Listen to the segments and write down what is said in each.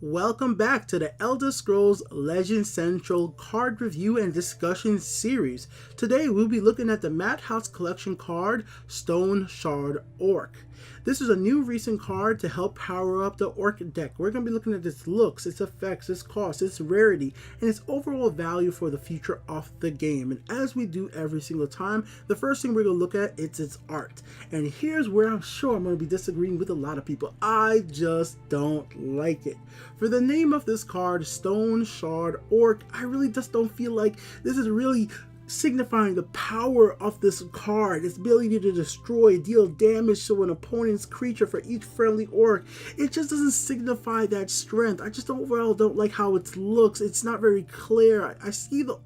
Welcome back to the Elder Scrolls Legend Central card review and discussion series. Today we'll be looking at the Madhouse collection card, Stoneshard Orc. This is a new recent card to help power up the Orc deck. We're going to be looking at its looks, its effects, its cost, its rarity, and its overall value for the future of the game. And as we do every single time, the first thing we're going to look at is its art. And here's where I'm sure I'm going to be disagreeing with a lot of people. I just don't like it. For the name of this card, Stoneshard Orc, I really just don't feel like this is really signifying the power of this card, its ability to destroy, deal damage to an opponent's creature for each friendly orc. It just doesn't signify that strength. I just overall don't like how it looks. It's not very clear. I see the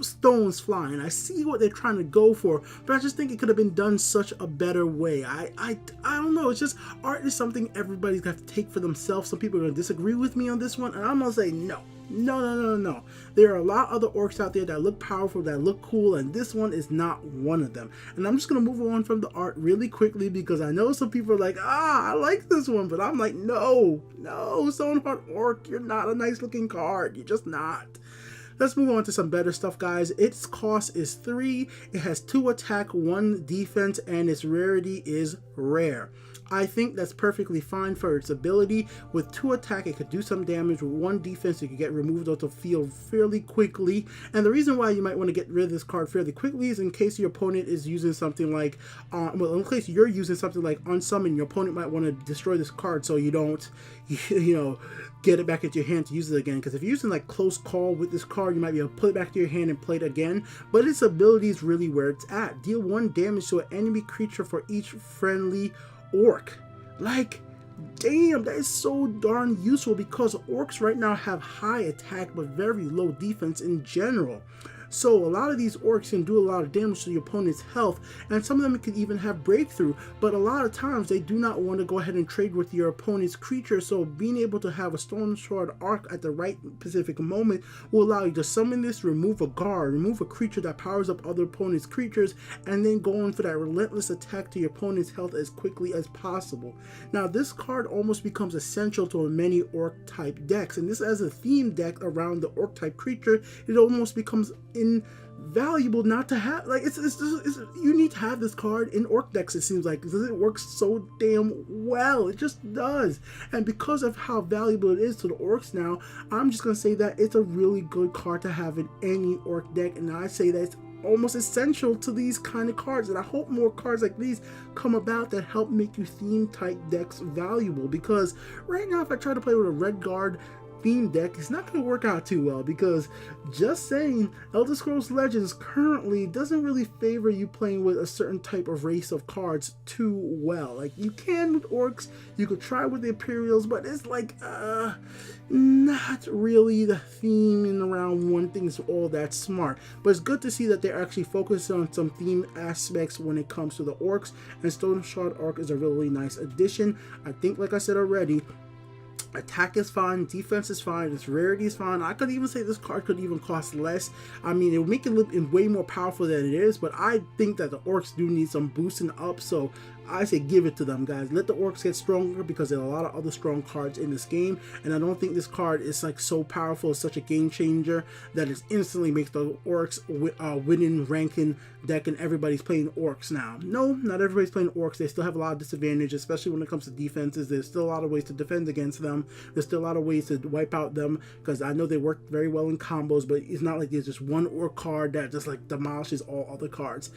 stones flying. I see what they're trying to go for, but I just think it could have been done such a better way. I don't know. It's just art is something everybody's got to take for themselves. Some people are going to disagree with me on this one, and I'm going to say no. No. There are a lot of other orcs out there that look powerful, that look cool, and this one is not one of them. And I'm just going to move on from the art really quickly because I know some people are like, I like this one, but I'm like, no, Stoneshard Orc, you're not a nice looking card. You're just not. Let's move on to some better stuff, guys. Its cost is 3. It has 2 attack, 1 defense, and its rarity is rare. I think that's perfectly fine for its ability. With 2 attack, it could do some damage. With 1 defense, it could get removed off the field fairly quickly. And the reason why you might want to get rid of this card fairly quickly is in case your opponent is using something like, in case you're using something like unsummon, your opponent might want to destroy this card so you don't, get it back into your hand to use it again. Because if you're using like close call with this card, you might be able to put it back to your hand and play it again. But its ability is really where it's at. Deal 1 damage to an enemy creature for each friendly orc. Like, damn, that is so darn useful because orcs right now have high attack but very low defense in general. So a lot of these orcs can do a lot of damage to your opponent's health, and some of them could even have breakthrough, but a lot of times they do not want to go ahead and trade with your opponent's creature. So being able to have a Stoneshard Orc at the right specific moment will allow you to summon this, remove a guard, remove a creature that powers up other opponent's creatures, and then go on for that relentless attack to your opponent's health as quickly as possible. Now this card almost becomes essential to many orc type decks, and this as a theme deck around the orc type creature, it almost becomes invaluable not to have. Like, it's you need to have this card in orc decks, it seems like, because it works so damn well. It just does. And because of how valuable it is to the orcs now, I'm just gonna say that it's a really good card to have in any orc deck, and I say that it's almost essential to these kind of cards. And I hope more cards like these come about that help make your theme type decks valuable, because right now if I try to play with a red guard theme deck, it's not going to work out too well, because just saying, Elder Scrolls Legends currently doesn't really favor you playing with a certain type of race of cards too well. Like, you can with orcs, you could try with the Imperials, but it's like not really the theme in around one thing is all that smart. But it's good to see that they're actually focused on some theme aspects when it comes to the orcs, and Stoneshard Orc is a really nice addition. I think, like I said already, attack is fine, defense is fine, its rarity is fine. I could even say this card could even cost less. I mean, it would make it look way more powerful than it is, but I think that the orcs do need some boosting up, so I say give it to them, guys. Let the orcs get stronger, because there are a lot of other strong cards in this game, and I don't think this card is like so powerful, it's such a game changer that it instantly makes the orcs winning ranking deck, and everybody's playing orcs now. No, not everybody's playing orcs. They still have a lot of disadvantage, especially when it comes to defenses. There's still a lot of ways to defend against them. There's still a lot of ways to wipe out them, because I know they work very well in combos, but it's not like there's just one orc card that just like demolishes all other cards.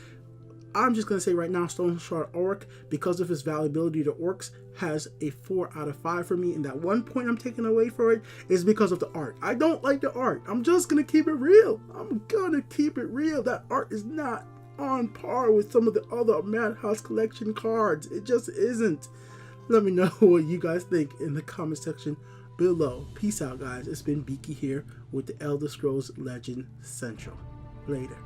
I'm just going to say right now, Stoneshard Orc, because of his valuability to orcs, has a 4 out of 5 for me. And that 1 point I'm taking away for it is because of the art. I don't like the art. I'm just going to keep it real. I'm going to keep it real. That art is not on par with some of the other Madhouse collection cards. It just isn't. Let me know what you guys think in the comment section below. Peace out, guys. It's been Beaky here with the Elder Scrolls Legend Central. Later.